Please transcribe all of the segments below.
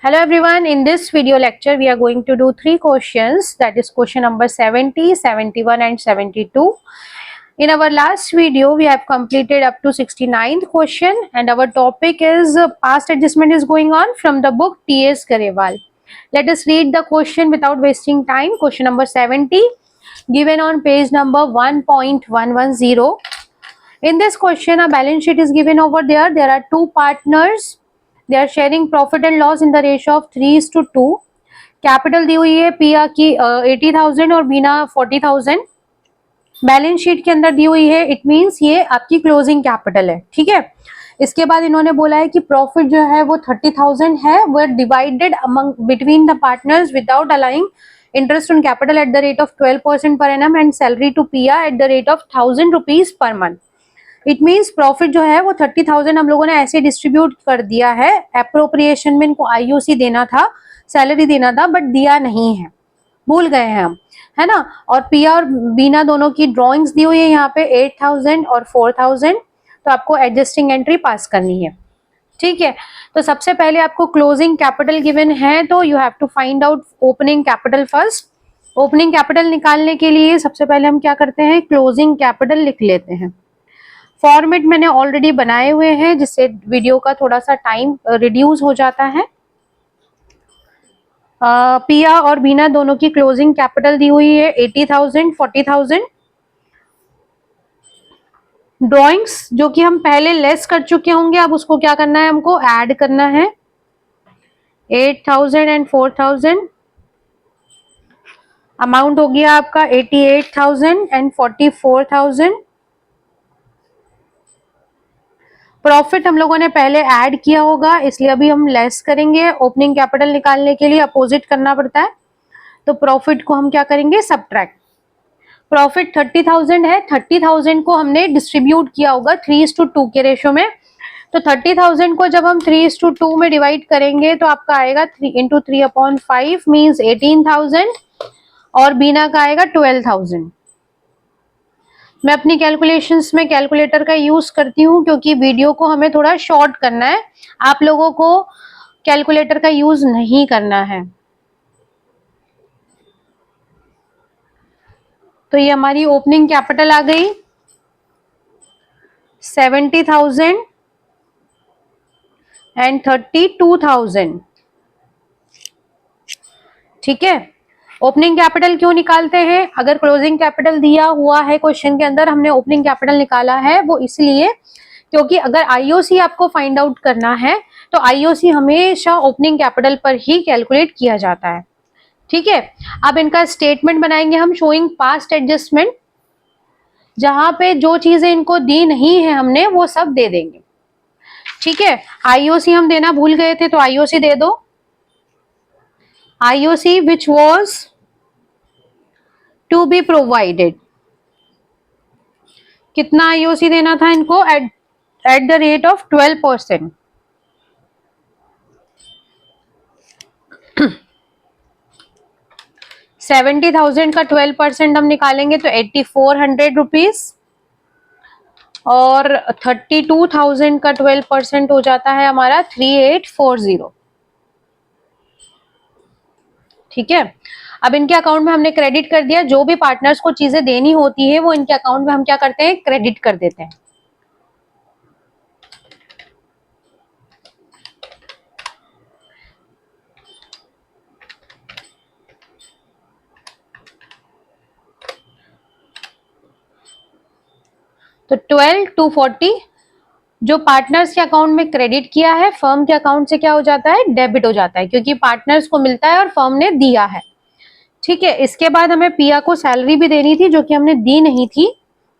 Hello everyone, in this video lecture we are going to do three questions, that is question number 70, 71 and 72. In our last video we have completed up to 69th question and our topic is past adjustment is going on from the book T.S. Garewal. Let us read the question without wasting time. Question number 70 given on page number 1.110. In this question a balance sheet is given over there. There are two partners. They are sharing profit and loss in the ratio of 3:2. Capital दी हुई है पिया की 80,000 और बीना 40,000. Balance sheet के अंदर दी हुई है. It means ये आपकी क्लोजिंग कैपिटल है. ठीक है. इसके बाद इन्होंने बोला है कि प्रॉफिट जो है वो 30,000 है. वो divided among between the partners without allowing interest on capital at the rate of 12% per annum and salary to Piya at the rate of 1,000 rupees per month. It means profit जो है वो 30,000 हम लोगों ने ऐसे डिस्ट्रीब्यूट कर दिया है. अप्रोप्रिएशन में इनको आईओसी देना था, सैलरी देना था, बट दिया नहीं है, भूल गए हैं हम, है ना. और पिया और बीना दोनों की ड्रॉइंग्स दी हुई है यहाँ पे 8,000 और 4,000. तो आपको एडजस्टिंग एंट्री पास करनी है. ठीक है. तो सबसे पहले आपको क्लोजिंग कैपिटल गिवन है तो you have to find out opening capital first. Opening capital निकालने के लिए सबसे पहले हम क्या करते हैं, क्लोजिंग कैपिटल लिख लेते हैं. फॉर्मेट मैंने ऑलरेडी बनाए हुए हैं जिससे वीडियो का थोड़ा सा टाइम रिड्यूस हो जाता है. पिया और बीना दोनों की क्लोजिंग कैपिटल दी हुई है 80,000, 40,000. ड्रॉइंग्स जो कि हम पहले लेस कर चुके होंगे, अब उसको क्या करना है, हमको ऐड करना है. 8,000 एंड 4,000 अमाउंट हो गया आपका 88,000 एंड 44,000. प्रॉफिट हम लोगों ने पहले ऐड किया होगा इसलिए अभी हम लेस करेंगे. ओपनिंग कैपिटल निकालने के लिए अपोजिट करना पड़ता है, तो प्रॉफिट को हम क्या करेंगे, सब्ट्रैक्ट. प्रॉफिट 30,000 है. 30,000 को हमने डिस्ट्रीब्यूट किया होगा 3:2 के रेशो में. तो 30,000 को जब हम 3:2 में डिवाइड करेंगे तो आपका आएगा 3 × 3/5 मीन्स 18,000 और बीना का आएगा 12,000. मैं अपनी कैलकुलेशंस में कैलकुलेटर का यूज करती हूँ क्योंकि वीडियो को हमें थोड़ा शॉर्ट करना है. आप लोगों को कैलकुलेटर का यूज नहीं करना है. तो ये हमारी ओपनिंग कैपिटल आ गई 70,000 एंड 32,000. ठीक है. ओपनिंग कैपिटल क्यों निकालते हैं, अगर क्लोजिंग कैपिटल दिया हुआ है क्वेश्चन के अंदर, हमने ओपनिंग कैपिटल निकाला है वो इसलिए क्योंकि अगर आईओसी आपको फाइंड आउट करना है तो आईओसी हमेशा ओपनिंग कैपिटल पर ही कैलकुलेट किया जाता है. ठीक है. अब इनका स्टेटमेंट बनाएंगे हम शोइंग पास्ट एडजस्टमेंट. जहां पे जो चीजें इनको दी नहीं है हमने वो सब दे देंगे. ठीक है. आईओसी हम देना भूल गए थे तो आईओसी दे दो. IOC which was to be provided. कितना आईओसी देना था इनको, एट द रेट ऑफ 12%. $70,000 का 12% हम निकालेंगे तो 8,400 रुपीज और 32,000 का 12% हो जाता है हमारा 3,840. ठीक है. अब इनके अकाउंट में हमने क्रेडिट कर दिया. जो भी पार्टनर्स को चीजें देनी होती है वो इनके अकाउंट में हम क्या करते हैं, क्रेडिट कर देते हैं. तो 12,240 जो पार्टनर्स के अकाउंट में क्रेडिट किया है फर्म के अकाउंट से क्या हो जाता है, डेबिट हो जाता है, क्योंकि पार्टनर्स को मिलता है और फर्म ने दिया है. ठीक है. इसके बाद हमें पिया को सैलरी भी देनी थी जो कि हमने दी नहीं थी,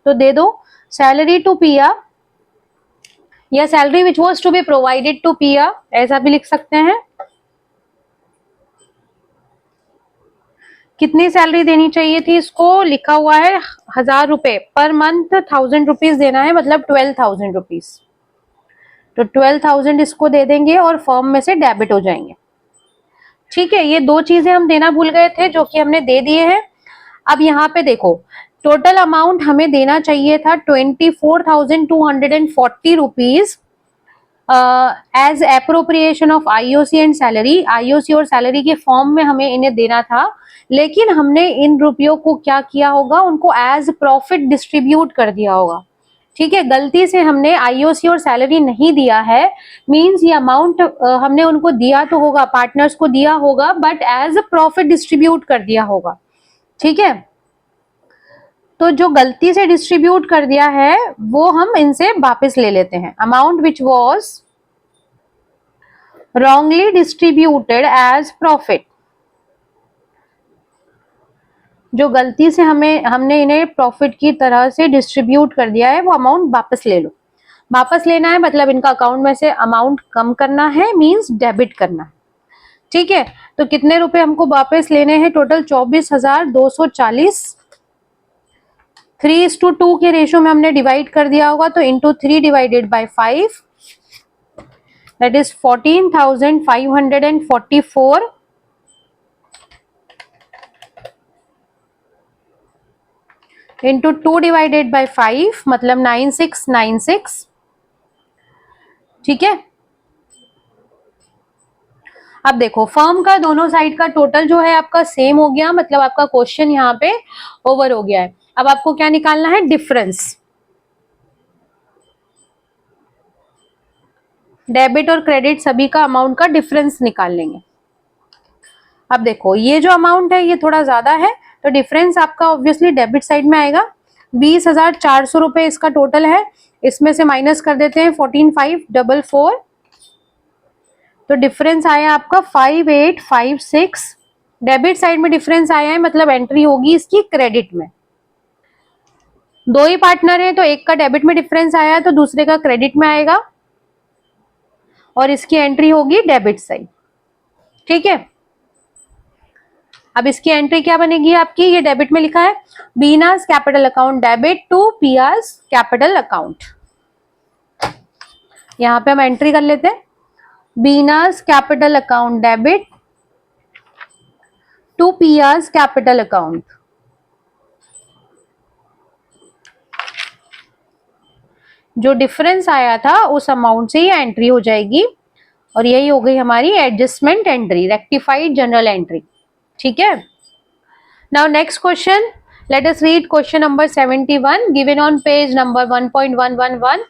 तो दे दो. सैलरी टू पिया या salary which was to be provided to Piya, ऐसा भी लिख सकते हैं. कितनी सैलरी देनी चाहिए थी इसको, लिखा हुआ है 1,000 रुपए पर मंथ. 1,000 रुपीज देना है, मतलब 12,000 रुपीज. तो 12,000 इसको दे देंगे और फर्म में से डेबिट हो जाएंगे. ठीक है. ये दो चीजें हम देना भूल गए थे जो कि हमने दे दिए हैं. अब यहाँ पे देखो टोटल अमाउंट हमें देना चाहिए था 24,240 rupees as appropriation of IOC and salary, IOC और सैलरी के फॉर्म में हमें इन्हें देना था, लेकिन हमने इन रुपयों को क्या किया होगा, उनको एज प्रॉफिट डिस्ट्रीब्यूट कर दिया होगा। ठीक है, गलती से हमने आईओसी और सैलरी नहीं दिया है, मींस ये अमाउंट हमने उनको दिया तो होगा, पार्टनर्स को दिया होगा, बट एज प्रॉफिट डिस्ट्रीब्यूट कर दिया होगा। ठीक है, तो जो गलती से डिस्ट्रीब्यूट कर दिया है वो हम इनसे वापस ले लेते हैं। Amount which was wrongly distributed as profit, जो गलती से हमने इन्हें प्रॉफिट की तरह से डिस्ट्रीब्यूट कर दिया है, वो अमाउंट वापस ले लो। वापस लेना है मतलब इनका अकाउंट में से अमाउंट कम करना है, मींस डेबिट करना है। ठीक है, तो कितने रुपए हमको वापस लेने हैं? टोटल 24,240। 3:2 के रेशियो में हमने डिवाइड कर दिया होगा, तो into 3 divided by 5, that is 14,544 into 2 divided by 5 मतलब 9696। ठीक है, अब देखो फर्म का दोनों साइड का टोटल जो है आपका सेम हो गया, मतलब आपका क्वेश्चन यहाँ पे ओवर हो गया है। अब आपको क्या निकालना है? डिफरेंस। डेबिट और क्रेडिट सभी का अमाउंट का डिफरेंस निकाल लेंगे। अब देखो ये जो अमाउंट है ये थोड़ा ज्यादा है, तो डिफरेंस आपका ऑब्वियसली डेबिट साइड में आएगा। 20,400 रुपए इसका टोटल है, इसमें से माइनस कर देते हैं 14,544, तो डिफरेंस आया आपका 5,856। डेबिट साइड में डिफरेंस आया है, मतलब एंट्री होगी इसकी क्रेडिट में। दो ही पार्टनर है, तो एक का डेबिट में डिफरेंस आया तो दूसरे का क्रेडिट में आएगा, और इसकी एंट्री होगी डेबिट साइड। ठीक है, अब इसकी एंट्री क्या बनेगी आपकी? ये डेबिट में लिखा है, बीनास कैपिटल अकाउंट डेबिट टू पियास कैपिटल अकाउंट। यहां पे हम एंट्री कर लेते हैं, बीनास कैपिटल अकाउंट डेबिट टू पियास कैपिटल अकाउंट। जो डिफरेंस आया था उस अमाउंट से ये एंट्री हो जाएगी, और यही हो गई हमारी adjustment entry, rectified journal entry. ठीक है, now next question, let us read question number 71 given on page number 1.111।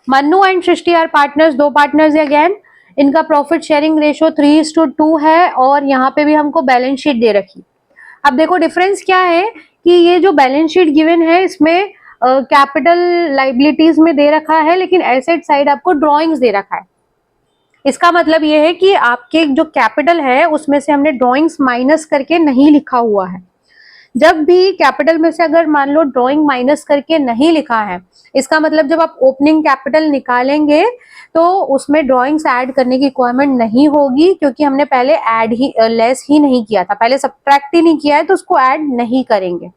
Mannu and Srishti are partners, दो पार्टनर्स है अगेन। इनका प्रॉफिट शेयरिंग रेशियो 3:2 है, और यहाँ पे भी हमको बैलेंस शीट दे रखी। अब देखो डिफरेंस क्या है कि ये जो बैलेंस शीट गिवन है इसमें कैपिटल लाइबिलिटीज में दे रखा है, लेकिन एसेट साइड आपको ड्रॉइंग्स दे रखा है। इसका मतलब ये है कि आपके जो कैपिटल है उसमें से हमने ड्रॉइंग्स माइनस करके नहीं लिखा हुआ है। जब भी कैपिटल में से अगर मान लो ड्रॉइंग माइनस करके नहीं लिखा है, इसका मतलब जब आप ओपनिंग कैपिटल निकालेंगे तो उसमें ड्रॉइंग्स ऐड करने की रिक्वायरमेंट नहीं होगी, क्योंकि हमने पहले ऐड ही लेस ही नहीं किया था, पहले सब्ट्रैक्ट ही नहीं किया है, तो उसको ऐड नहीं करेंगे।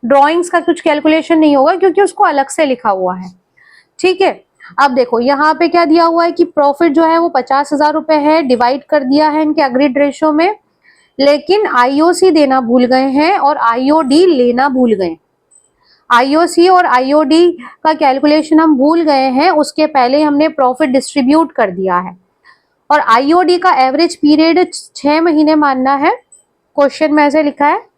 ड्रॉइंग्स का कुछ कैलकुलेशन नहीं होगा क्योंकि उसको अलग से लिखा हुआ है। ठीक है, अब देखो यहाँ पे क्या दिया हुआ है कि प्रॉफिट जो है वो 50,000 रुपए है, डिवाइड कर दिया है इनके अग्रीड रेशियो में, लेकिन आईओसी देना भूल गए हैं और आईओडी लेना भूल गए। आईओसी और आईओडी का कैलकुलेशन हम भूल गए हैं, उसके पहले हमने प्रॉफिट डिस्ट्रीब्यूट कर दिया है। और आईओडी का एवरेज पीरियड 6 महीने मानना है, क्वेश्चन में ऐसे लिखा है,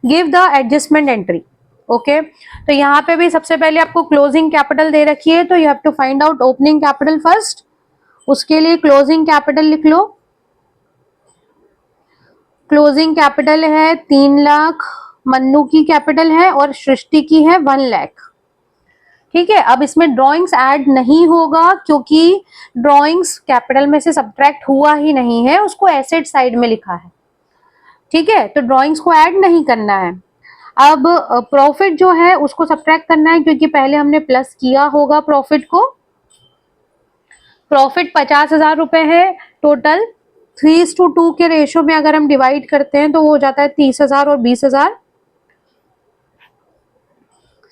give the adjustment entry. Okay, तो यहाँ पे भी सबसे पहले आपको क्लोजिंग कैपिटल दे रखी है, तो you have to find out opening capital first. उसके लिए क्लोजिंग कैपिटल लिख लो। क्लोजिंग कैपिटल है 3 लाख, मन्नू की कैपिटल है, और सृष्टि की है 1 लाख। ठीक है, अब इसमें ड्रॉइंग्स ऐड नहीं होगा क्योंकि ड्रॉइंग्स कैपिटल में से सब्ट्रैक्ट हुआ ही नहीं है, उसको एसेट साइड में लिखा है। ठीक है, तो ड्रॉइंग्स को ऐड नहीं करना है। अब प्रॉफिट जो है उसको सब्ट्रैक्ट करना है, क्योंकि पहले हमने प्लस किया होगा प्रॉफिट को। प्रॉफिट 50,000 रुपए है टोटल, 3:2 के रेशियो में अगर हम डिवाइड करते हैं तो वो हो जाता है 30,000 और 20,000।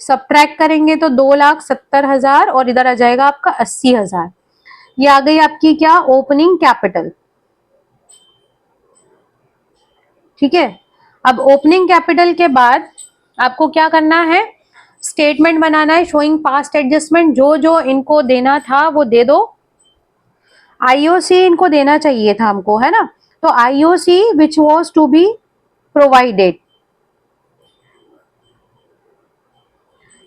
सब्ट्रैक्ट करेंगे तो 2,70,000, और इधर आ जाएगा आपका 80,000। ये आ गई आपकी क्या? Opening capital. ठीक है, अब ओपनिंग कैपिटल के बाद आपको क्या करना है? स्टेटमेंट बनाना है शोइंग पास्ट एडजस्टमेंट, जो जो इनको देना था वो दे दो। आईओसी इनको देना चाहिए था हमको, है ना, तो IOC which was to be provided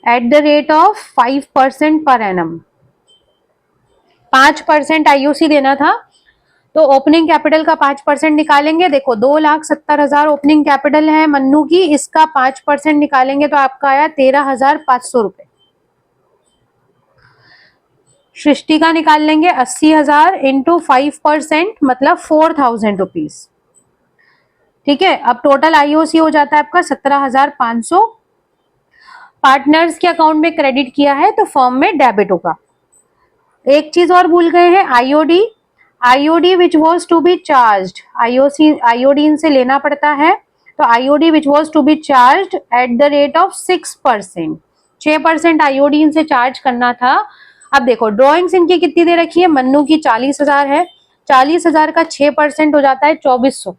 at the rate of 5% per annum, 5% IOC देना था, तो ओपनिंग कैपिटल का 5% निकालेंगे। देखो 2,70,000 ओपनिंग कैपिटल है मन्नू की, इसका 5% निकालेंगे तो आपका आया 13,500 रुपए। सृष्टि का निकाल लेंगे 80,000 इंटू 5% मतलब 4,000 रुपीज। ठीक है, अब टोटल आईओसी हो जाता है आपका 17,500। पार्टनर्स के अकाउंट में क्रेडिट किया है तो फर्म में डेबिट होगा। एक चीज और भूल गए हैं, IOD, IOD which was to be charge, IOC IOD इनसे लेना पड़ता है, तो IOD which was to be charge at the rate of 6%, 6% IOD इनसे चार्ज करना था। अब देखो ड्रॉइंग्स इनकी कितनी दे रखी है, मन्नू की 40,000 है, 40,000 का 6% हो जाता है 2,400।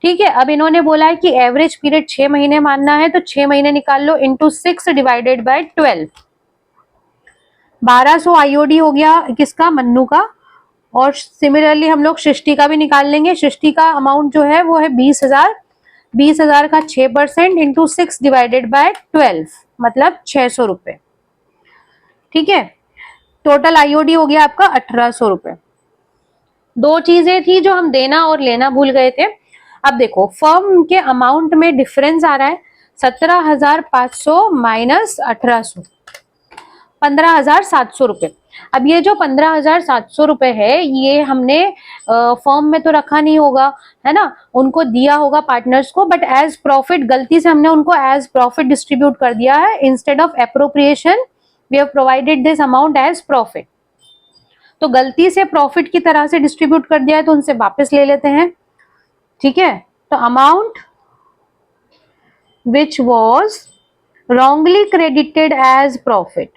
ठीक है, अब इन्होंने बोला है कि एवरेज पीरियड 6 महीने मानना है, तो 6 महीने निकाल लो इंटू 6 डिवाइडेड बाय 12, 1200 आईओडी हो गया किसका, मन्नू का। और सिमिलरली हम लोग सृष्टि का भी निकाल लेंगे, सृष्टि का अमाउंट जो है वो है 20,000, 20,000 का 6% इंटू 6 डिवाइडेड बाय 12 मतलब 600 रुपए। ठीक है, टोटल आईओडी हो गया आपका 1,800 रुपए। दो चीजें थी जो हम देना और लेना भूल गए थे। अब देखो फर्म के अमाउंट में डिफरेंस आ रहा है, 17,500 माइनस 1,800, 15,700 रुपए। अब ये जो 15,700 रुपए है ये हमने फर्म में तो रखा नहीं होगा, है ना, उनको दिया होगा पार्टनर्स को, बट एज प्रॉफिट गलती से हमने उनको एज प्रॉफिट डिस्ट्रीब्यूट कर दिया है। Instead of appropriation we have provided this amount as profit, तो गलती से प्रॉफिट की तरह से डिस्ट्रीब्यूट कर दिया है तो उनसे वापस ले लेते हैं। ठीक है, तो amount which was wrongly credited as profit,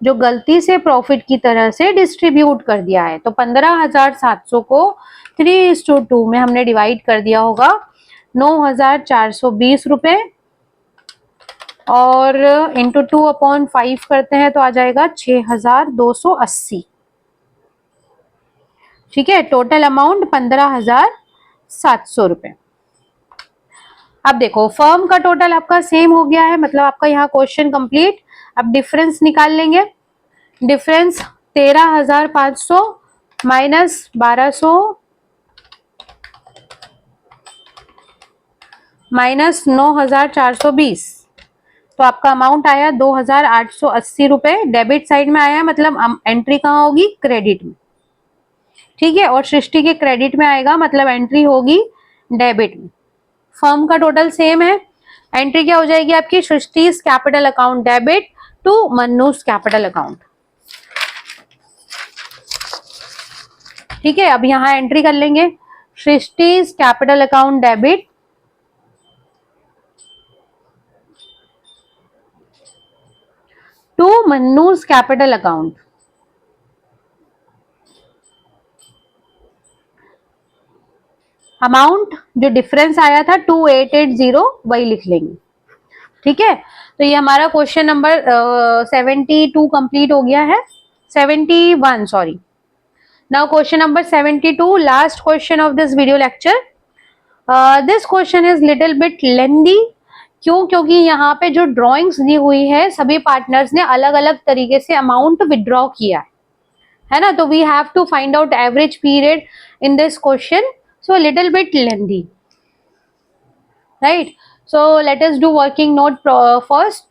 जो गलती से प्रॉफिट की तरह से डिस्ट्रीब्यूट कर दिया है, तो 15,700 को 3:2 में हमने डिवाइड कर दिया होगा 9,420 रुपए, और इंटू 2/5 करते हैं तो आ जाएगा 6,280। ठीक है, टोटल अमाउंट 15,700 रुपए। अब देखो फर्म का टोटल आपका सेम हो गया है, मतलब आपका यहाँ क्वेश्चन कंप्लीट। अब डिफरेंस निकाल लेंगे, डिफरेंस 13,500 माइनस 1,200 माइनस 9,420, तो आपका अमाउंट आया 2,880 रुपए। डेबिट साइड में आया, मतलब एंट्री कहाँ होगी, क्रेडिट में। ठीक है, और सृष्टि के क्रेडिट में आएगा, मतलब एंट्री होगी डेबिट में। फर्म का टोटल सेम है, एंट्री क्या हो जाएगी आपकी, Srishti's capital account debit to Mannu's capital account. ठीक है, अब यहां एंट्री कर लेंगे, Srishti's capital account debit to Mannu's capital account. Amount जो डिफरेंस आया था 2,880 वही लिख लेंगे। ठीक है, तो ये हमारा क्वेश्चन नंबर 72 कंप्लीट हो गया है, 71 sorry. Now question number 72, last question of this video lecture. This question is little bit lengthy, क्यों, क्योंकि यहाँ पे जो ड्रॉइंग्स दी हुई है सभी पार्टनर्स ने अलग अलग तरीके से अमाउंट विड्रॉ किया है ना, तो we have to find out average period in this question, so little bit lengthy, right? So let us do working note first.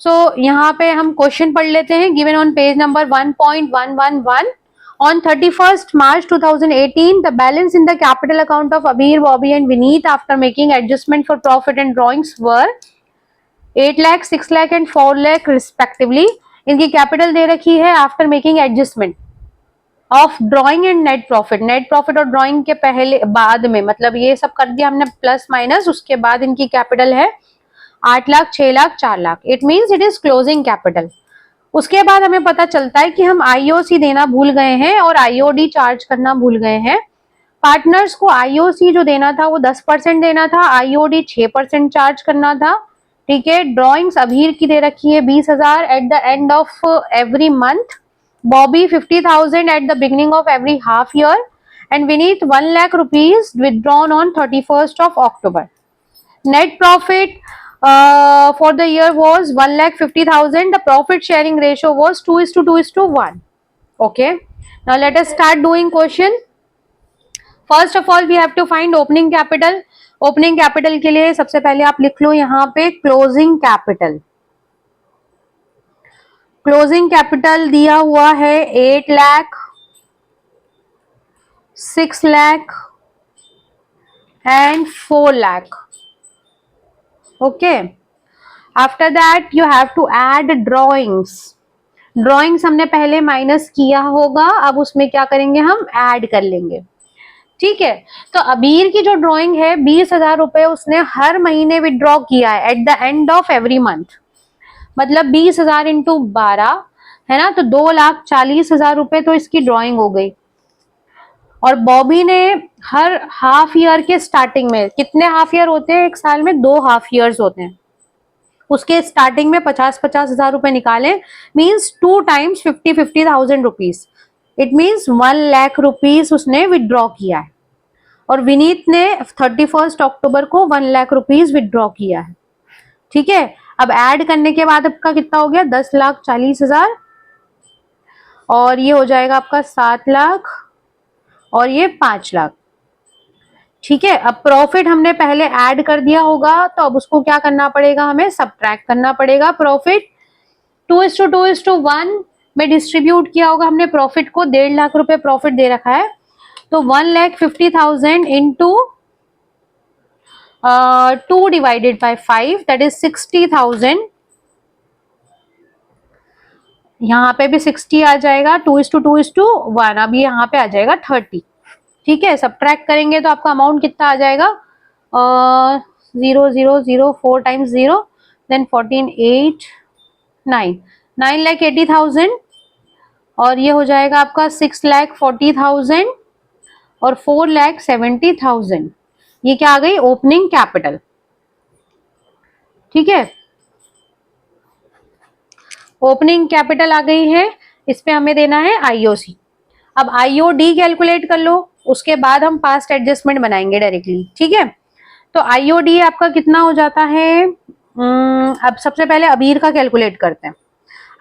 So यहाँ पे हम क्वेश्चन पढ़ लेते हैं, given on page number 1.111, on 31st March 2018 the balance in the capital account of Abir, Bobby and Vineet after making adjustment for profit and drawings were 8 lakh, 6 lakh and 4 lakh respectively. इनकी capital दे रखी है after making adjustment of drawing and net profit, net profit और drawing के पहले बाद में, मतलब ये सब कर दिया हमने प्लस माइनस, उसके बाद इनकी कैपिटल है 8 lakh, 6 lakh, 4 lakh, it means it is closing capital. उसके बाद हमें पता चलता है कि हम आईओसी देना भूल गए हैं और आईओडी चार्ज करना भूल गए हैं। पार्टनर्स को आईओसी जो देना था वो 10% देना था, आईओडी 6% चार्ज करना था। ठीक है, ड्रॉइंग्स अभीर की दे रखी है 20,000 at the end of every month, Bobby 50,000 at the beginning of every half year, and Vineet 1 lakh rupees withdrawn on 31st of October. Net profit for the year was 1,50,000. The profit sharing ratio was 2:2:1. Okay. Now let us start doing question. First of all, we have to find opening capital. Opening capital के लिए सबसे पहले आप लिख लो यहाँ पे closing capital. Closing capital दिया हुआ है 8 lakh, 6 lakh and 4 lakh. Okay. After that you have to add drawings. Drawings हमने पहले माइनस किया होगा, अब उसमें क्या करेंगे, हम ऐड कर लेंगे. ठीक है, तो अबीर की जो ड्रॉइंग है 20,000 रुपए उसने हर महीने विड्रॉ किया है at the end of every month, मतलब 20,000 इंटू 12 है ना, तो 2,40,000 रुपए तो इसकी ड्रॉइंग हो गई. और बॉबी ने हर हाफ ईयर के स्टार्टिंग में, कितने हाफ ईयर होते हैं एक साल में, 2 हाफ ईयर्स होते हैं, उसके स्टार्टिंग में 50,000 रुपए निकाले, means 2 times 50,000 rupees, it means 1 lakh rupees उसने विड्रॉ किया है. और विनीत ने 31 अक्टूबर को 1 लाख रुपीज विड्रॉ किया है. ठीक है, अब ऐड करने के बाद आपका कितना हो गया, 10,40,000 और ये हो जाएगा आपका 7 लाख और ये 5 लाख. ठीक है, अब प्रॉफिट हमने पहले ऐड कर दिया होगा, तो अब उसको क्या करना पड़ेगा, हमें सब्ट्रैक्ट करना पड़ेगा. प्रॉफिट 2:2:1 में डिस्ट्रीब्यूट किया होगा हमने प्रॉफिट को, 1.5 लाख रुपए प्रॉफिट दे रखा है, तो 1,50,000 into 2 divided by 5 that is 60,000. यहाँ पे भी 60 आ जाएगा, 2:2:1, अब यहाँ पे आ जाएगा 30. ठीक है, सब्ट्रैक्ट करेंगे तो आपका अमाउंट कितना आ जाएगा, 0,004 टाइम्स 0 देन 14 8 9 9,80,000 और ये हो जाएगा आपका 6,40,000 और 4,70,000. ये क्या आ गई, ओपनिंग कैपिटल. ठीक है, ओपनिंग कैपिटल आ गई है, इस पे हमें देना है आईओसी. अब आईओडी कैलकुलेट कर लो, उसके बाद हम पास्ट एडजस्टमेंट बनाएंगे डायरेक्टली. ठीक है, तो आईओडी आपका कितना हो जाता है, अब सबसे पहले अबीर का कैलकुलेट करते हैं.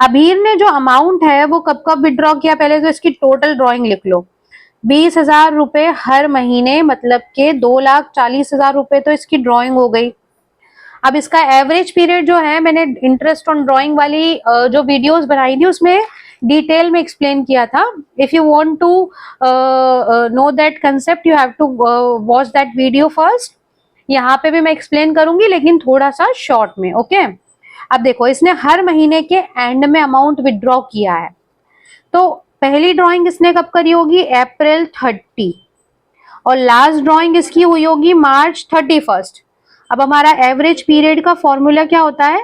अबीर ने जो अमाउंट है वो कब कब विड्रॉ किया, पहले तो इसकी टोटल ड्रॉइंग लिख लो. 20,000 रुपए हर महीने, मतलब के 2,40,000 रुपए तो इसकी ड्रॉइंग हो गई. अब इसका एवरेज पीरियड जो है, मैंने इंटरेस्ट ऑन ड्रॉइंग वाली जो वीडियोस बनाई थी उसमें डिटेल में एक्सप्लेन किया था. If you want to know that concept you have to watch that video first. यहाँ पे भी मैं एक्सप्लेन करूंगी लेकिन थोड़ा सा शॉर्ट में. ओके, अब देखो इसने हर महीने के एंड में अमाउंट विड्रॉ किया है, तो पहली ड्रॉइंग इसने कब करी होगी, अप्रैल 30, और लास्ट ड्रॉइंग इसकी हुई होगी मार्च 31. अब हमारा एवरेज पीरियड का फॉर्मूला क्या होता है,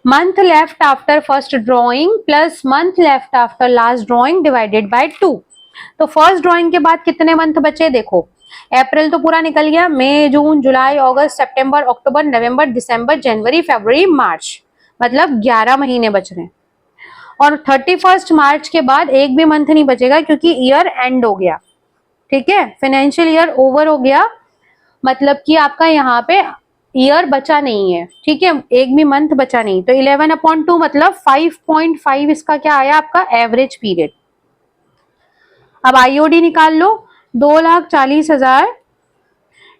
month left after first drawing plus month left after last drawing divided by 2. तो फर्स्ट ड्रॉइंग के बाद कितने मंथ बचे, देखो अप्रैल तो पूरा निकल गया, मई जून जुलाई अगस्त सितंबर अक्टूबर नवंबर दिसंबर जनवरी फरवरी मार्च, मतलब 11 महीने बच रहे हैं. और 31 मार्च के बाद एक भी मंथ नहीं बचेगा क्योंकि ईयर एंड हो गया. ठीक है, फाइनेंशियल ईयर ओवर हो गया, मतलब कि आपका यहाँ पे ईयर बचा नहीं है. ठीक है, एक भी मंथ बचा नहीं, तो 11/2 मतलब 5.5 इसका क्या आया, आपका एवरेज पीरियड. अब आईओडी निकाल लो, 2,40,000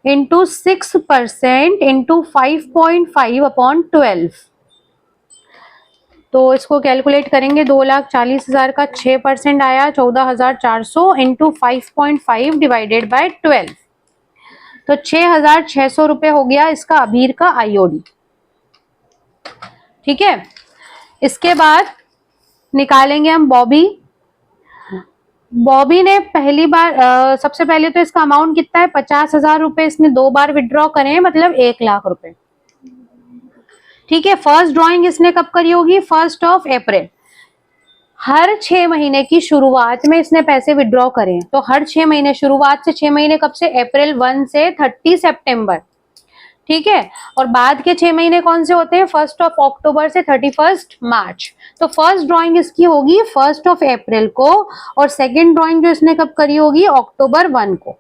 इंटू 6% इंटू 5.5/12. तो इसको कैलकुलेट करेंगे, 2,40,000 का 6% आया 14,400 इंटू 5.5 डिवाइडेड बाय 12, तो 6,600 रुपए हो गया इसका अबीर का आईओडी. ठीक है, इसके बाद निकालेंगे हम बॉबी. बॉबी ने पहली बार सबसे पहले तो इसका अमाउंट कितना है, 50,000 रुपए इसने 2 बार विड्रॉ करे, मतलब 1 लाख रुपए. ठीक है, फर्स्ट ड्रॉइंग इसने कब करी होगी, 1 अप्रैल. हर 6 महीने की शुरुआत में इसने पैसे विड्रॉ करे, तो हर 6 महीने, शुरुआत से 6 महीने कब से, अप्रैल 1 से 30 सितंबर. ठीक है। और बाद के 6 महीने कौन से होते हैं? 1 अक्टूबर से 31 मार्च। तो फर्स्ट ड्राइंग इसकी होगी 1 अप्रैल को, और सेकंड ड्राइंग जो इसने कब करी होगी? अक्टूबर 1 को।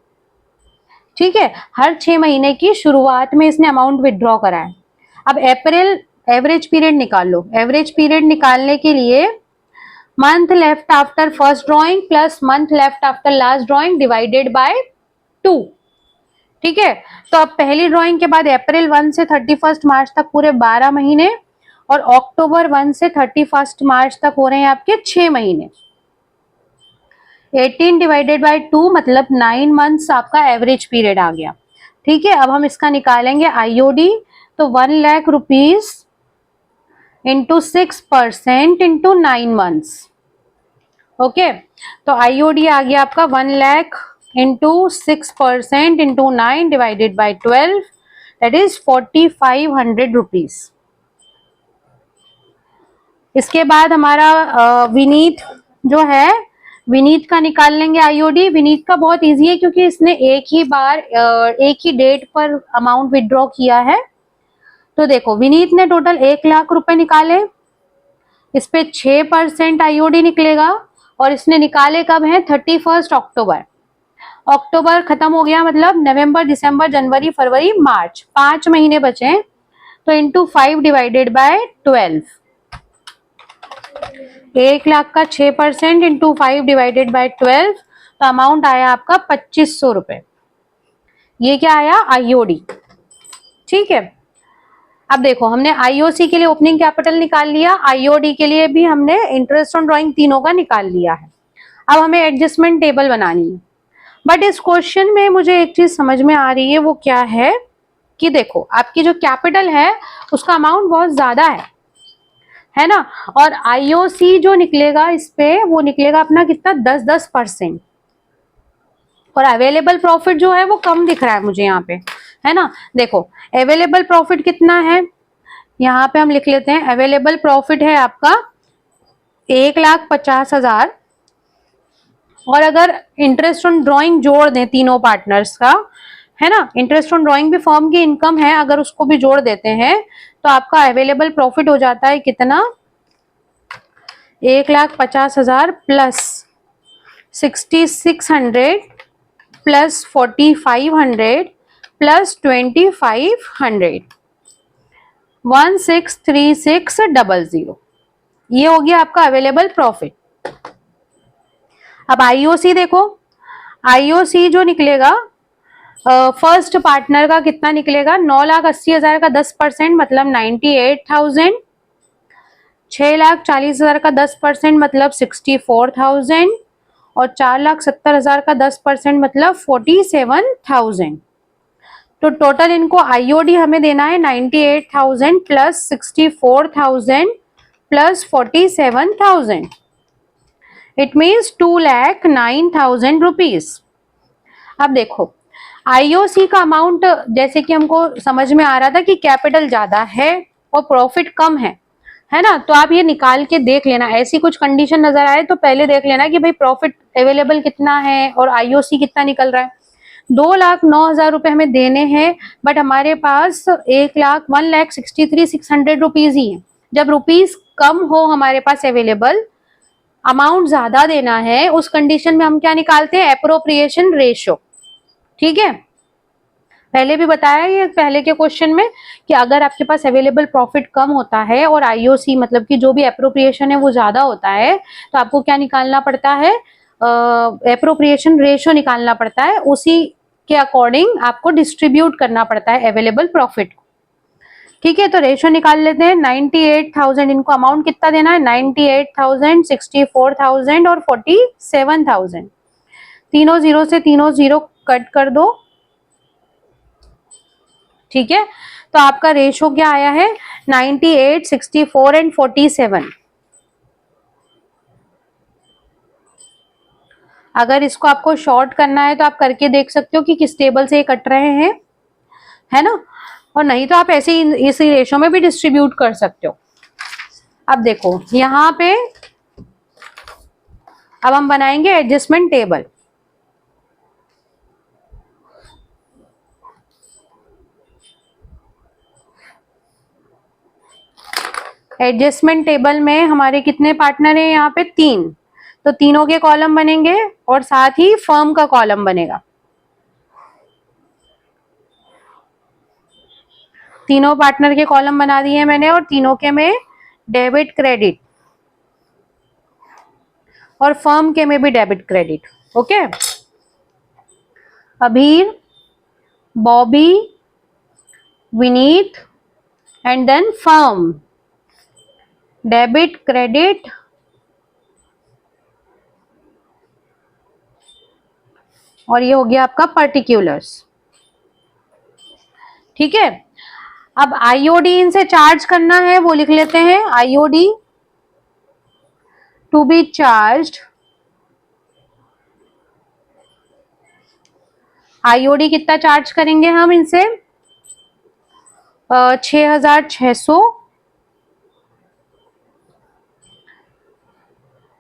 ठीक है, हर 6 महीने की शुरुआत में इसने अमाउंट विड्रॉ करा है। अब अप्रैल एवरेज पीरियड निकाल लो। एवरेज पीरियड निकालने के लिए month left after first drawing plus month left after last drawing divided by 2। ठीक है, तो अब पहली ड्राइंग के बाद अप्रैल 1 से 31 मार्च तक पूरे 12 महीने, और अक्टूबर 1 से 31 मार्च तक हो रहे हैं आपके 6 महीने। 18 डिवाइडेड बाय 2 मतलब 9 मंथ्स आपका एवरेज पीरियड आ गया। ठीक है, अब हम इसका निकालेंगे आईओडी। तो 1 lakh rupees into 6% into 9 months. Okay, तो आईओडी आ गया आपका 1 lakh into 6% into 9 divided by 12, that is 4500 rupees. इसके बाद हमारा विनीत जो है, विनीत का निकाल लेंगे आईओडी। विनीत का बहुत इजी है क्योंकि इसने एक ही बार एक ही डेट पर अमाउंट विड्रॉ किया है। तो देखो, विनीत ने टोटल 1 लाख रुपए निकाले, इस पे 6% आईओडी निकलेगा, और इसने निकाले कब है? 31 अक्टूबर। अक्टूबर खत्म हो गया, मतलब नवंबर, दिसंबर, जनवरी, फरवरी, मार्च, 5 महीने बचे। तो इंटू 5 डिवाइडेड बाय 12, 1 लाख का 6% इंटू 5 डिवाइडेड बाय 12, तो अमाउंट आया आपका 2500 रुपए। ये क्या आया? आईओडी। ठीक है, अब देखो, हमने आईओसी के लिए ओपनिंग कैपिटल निकाल लिया, आईओडी के लिए भी हमने इंटरेस्ट ऑन ड्राइंग तीनों का निकाल लिया है। अब हमें एडजस्टमेंट टेबल बनानी है। बट इस क्वेश्चन में मुझे एक चीज समझ में आ रही है, वो क्या है कि देखो, आपकी जो कैपिटल है उसका अमाउंट बहुत ज्यादा है ना, और आईओसी जो निकलेगा इस पे, वो निकलेगा अपना कितना? 10%। और अवेलेबल प्रॉफिट जो है वो कम दिख रहा है मुझे यहाँ पे, है ना। देखो, अवेलेबल प्रॉफिट कितना है, यहाँ पे हम लिख लेते हैं। अवेलेबल प्रॉफिट है आपका 1,50,000, और अगर इंटरेस्ट ऑन ड्राइंग जोड़ दें तीनों पार्टनर्स का, है ना, इंटरेस्ट ऑन ड्राइंग भी फर्म की इनकम है, अगर उसको भी जोड़ देते हैं तो आपका अवेलेबल प्रॉफिट हो जाता है कितना? 1,50,000 प्लस 6,600 प्लस 4,500 प्लस 2,500, 163600। ये हो गया आपका अवेलेबल प्रॉफिट। अब आईओसी देखो, आईओसी जो निकलेगा फर्स्ट पार्टनर का कितना निकलेगा? 9,80,000 का 10% मतलब 98,000, 6,40,000 का 10% मतलब 64,000, और 4,70,000 का 10% मतलब 47,000। तो टोटल इनको आईओडी हमें देना है 98,000 plus 64,000 plus 47,000। It means 2,09,000 rupees. अब देखो, आईओसी का अमाउंट जैसे कि हमको समझ में आ रहा था कि कैपिटल ज्यादा है और प्रॉफिट कम है ना, तो आप ये निकाल के देख लेना। ऐसी कुछ कंडीशन नजर आए तो पहले देख लेना कि भाई प्रॉफिट अवेलेबल कितना है और आईओसी कितना निकल रहा है। 2,09,000 रुपए हमें देने हैं, बट हमारे पास 1,63,600 रुपीज ही है। जब रुपीज कम हो हमारे पास अवेलेबल, अमाउंट ज्यादा देना है, उस कंडीशन में हम क्या निकालते हैं? Appropriation ratio. ठीक है, पहले भी बताया ये पहले के क्वेश्चन में कि अगर आपके पास अवेलेबल प्रॉफिट कम होता है और आईओसी मतलब कि जो भी एप्रोप्रिएशन है वो ज्यादा होता है, तो आपको क्या निकालना पड़ता है? एप्रोप्रिएशन रेशियो निकालना पड़ता है, उसी के अकॉर्डिंग आपको डिस्ट्रीब्यूट करना पड़ता है अवेलेबल प्रॉफिट को। ठीक है, तो रेशियो निकाल लेते हैं। 98,000, इनको अमाउंट कितना देना है? 98,000, 64,000 और 47,000। तीनों जीरो से तीनों जीरो कट कर दो। ठीक है, तो आपका रेशो क्या आया है? 98, 64 एंड 47। अगर इसको आपको शॉर्ट करना है तो आप करके देख सकते हो कि किस टेबल से ये कट रहे हैं, है ना, और नहीं तो आप ऐसे ही इसी रेशो में भी डिस्ट्रीब्यूट कर सकते हो। अब देखो यहाँ पे, अब हम बनाएंगे एडजस्टमेंट टेबल। एडजस्टमेंट टेबल में हमारे कितने पार्टनर हैं यहाँ पे? 3, तो तीनों के कॉलम बनेंगे और साथ ही फर्म का कॉलम बनेगा। तीनों पार्टनर के कॉलम बना दिए मैंने और तीनों के में डेबिट क्रेडिट और फर्म के में भी debit credit. Okay, Abir, Bobby, Vineet and then firm, debit credit और ये हो गया आपका पर्टिकुलर्स। ठीक है, अब आईओडी इनसे चार्ज करना है, वो लिख लेते हैं। IOD to be charged, IOD कितना चार्ज करेंगे हम इनसे? 6600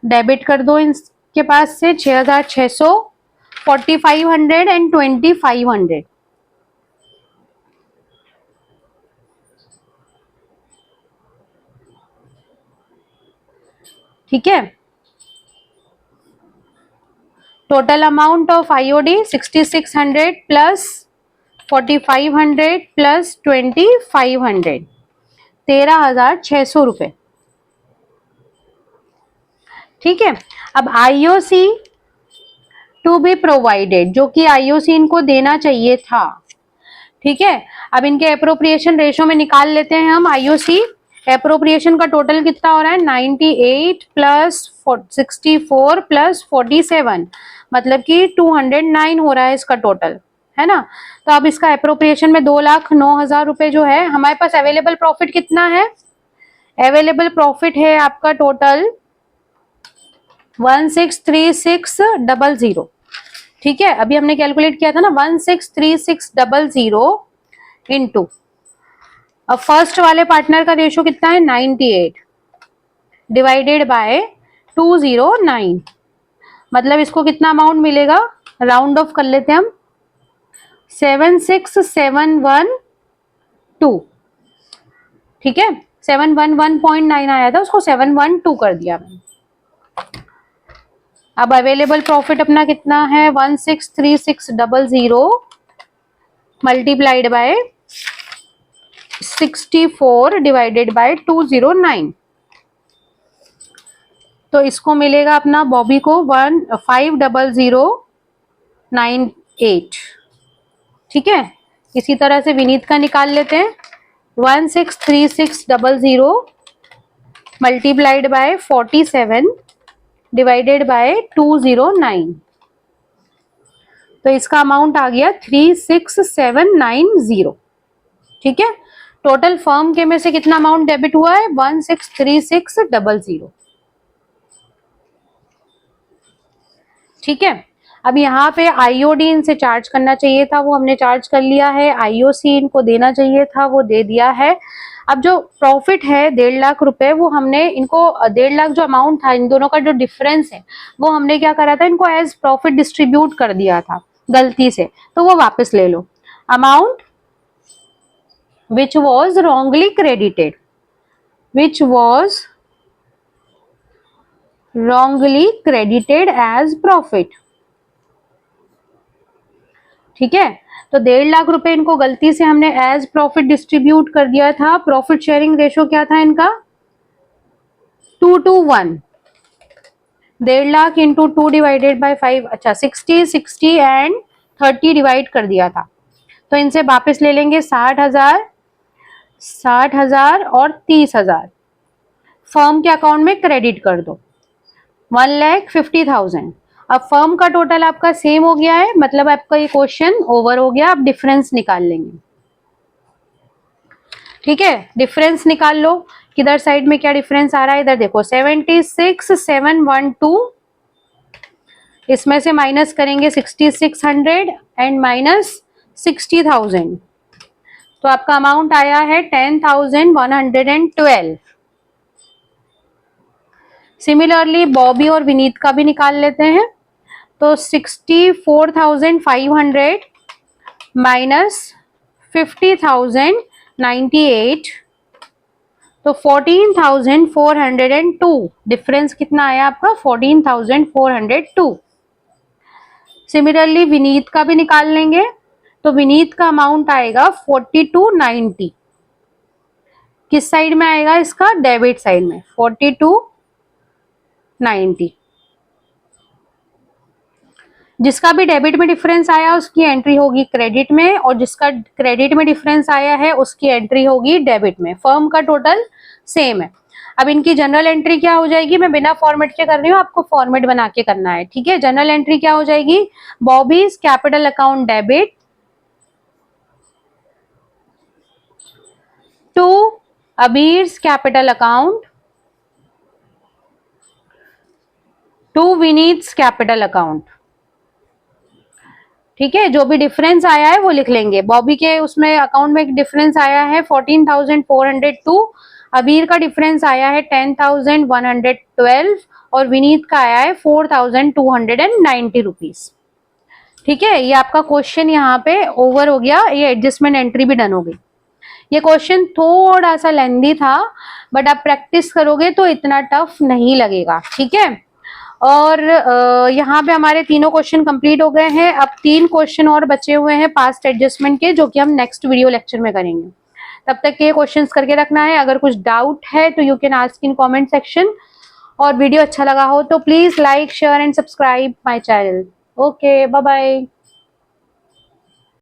डेबिट कर दो इनके पास से 6600, 4500 एंड 2500। ठीक है, total amount of IOD 6600 plus 4500 plus 2500, 13,600 रुपए। ठीक है, अब आईओसी टू बी प्रोवाइडेड, जो कि आईओसी इनको देना चाहिए था। ठीक है, अब इनके अप्रोप्रिएशन रेशो में निकाल लेते हैं हम आईओसी। अप्रोप्रिएशन का टोटल कितना हो रहा है? 98 प्लस 64 प्लस 47, मतलब कि 209 हो रहा है इसका टोटल, है ना। तो अब इसका अप्रोप्रिएशन में 2,09,000 रुपए जो है हमारे पास। अवेलेबल प्रॉफिट कितना है? अवेलेबल प्रॉफिट है आपका टोटल 163600। ठीक है, अभी हमने कैलकुलेट किया था ना, 163600 इंटू, अब फर्स्ट वाले पार्टनर का रेशो कितना है? 98 डिवाइडेड बाय 209, मतलब इसको कितना अमाउंट मिलेगा? राउंड ऑफ कर लेते हैं हम, 76712। ठीक है, 711.9 आया था, उसको 712 कर दिया मैंने। अब अवेलेबल प्रॉफिट अपना कितना है? 163600 मल्टीप्लाइड बाय 64 डिवाइडेड बाय 209, तो इसको मिलेगा अपना बॉबी को 50098। ठीक है, इसी तरह से विनीत का निकाल लेते हैं। 163600 मल्टीप्लाइड बाय 47 डिवाइडेड बाय 209, तो इसका अमाउंट आ गया 36790। ठीक है, टोटल फर्म के में से कितना अमाउंट डेबिट हुआ है? 163600। ठीक है, अब यहाँ पे आईओडी इनसे चार्ज करना चाहिए था, वो हमने चार्ज कर लिया है। आईओसी इनको देना चाहिए था, वो दे दिया है। अब जो प्रॉफिट है 1.5 लाख रुपए, वो हमने इनको 1.5 लाख जो अमाउंट था, इन दोनों का जो डिफरेंस है, वो हमने क्या करा था? इनको एज प्रॉफिट डिस्ट्रीब्यूट कर दिया था गलती से, तो वो वापस ले लो। Amount which was wrongly credited, which was wrongly credited as profit। ठीक है, तो 1.5 लाख रुपए इनको गलती से हमने एज प्रॉफिट डिस्ट्रीब्यूट कर दिया था। प्रॉफिट शेयरिंग रेशो क्या था इनका? 2:1। 1.5 लाख इंटू 2 डिवाइडेड बाय 5, अच्छा 60 60 एंड 30 डिवाइड कर दिया था, तो इनसे वापस ले लेंगे 60,000, 60,000 और 30,000 फर्म के अकाउंट में क्रेडिट कर दो, 1,50,000। अब फर्म का टोटल आपका सेम हो गया है, मतलब आपका ये क्वेश्चन ओवर हो गया। आप डिफरेंस निकाल लेंगे। ठीक है, डिफरेंस निकाल लो, किधर साइड में क्या डिफरेंस आ रहा है। इधर देखो 76,712, इसमें से माइनस करेंगे 6,600 एंड माइनस 60,000, तो आपका अमाउंट आया है 10,112। सिमिलरली बॉबी और विनीत का भी निकाल लेते हैं, तो 64,500 माइनस 50,098 तो 14,402 डिफरेंस कितना आया आपका 14,402। सिमिलरली विनीत का भी निकाल लेंगे, तो विनीत का अमाउंट आएगा 4290। किस साइड में आएगा इसका, डेबिट साइड में 4290। जिसका भी डेबिट में डिफरेंस आया उसकी एंट्री होगी क्रेडिट में, और जिसका क्रेडिट में डिफरेंस आया है उसकी एंट्री होगी डेबिट में। फर्म का टोटल सेम है। अब इनकी जनरल एंट्री क्या हो जाएगी, मैं बिना फॉर्मेट के कर रही हूँ, आपको फॉर्मेट बना के करना है, ठीक है। जनरल एंट्री क्या हो जाएगी, Bobby's capital account debit to Abir's capital account to Vineet's capital account, ठीक है। जो भी डिफरेंस आया है वो लिख लेंगे। बॉबी के उसमें अकाउंट में एक डिफरेंस आया है 14,402, अबीर का डिफरेंस आया है 10,112 और विनीत का आया है 4,290 रुपीज, ठीक है। ये आपका क्वेश्चन यहाँ पे ओवर हो गया, ये एडजस्टमेंट एंट्री भी डन हो गई। ये क्वेश्चन थोड़ा सा लेंदी था, बट आप प्रैक्टिस करोगे तो इतना टफ नहीं लगेगा, ठीक है। और यहाँ पे हमारे तीनों क्वेश्चन कंप्लीट हो गए हैं। अब 3 क्वेश्चन और बचे हुए हैं पास्ट एडजस्टमेंट के, जो कि हम नेक्स्ट वीडियो लेक्चर में करेंगे। तब तक ये क्वेश्चंस करके रखना है। अगर कुछ डाउट है तो you can ask in comment section, और वीडियो अच्छा लगा हो तो please like share and subscribe my channel. Okay, bye bye.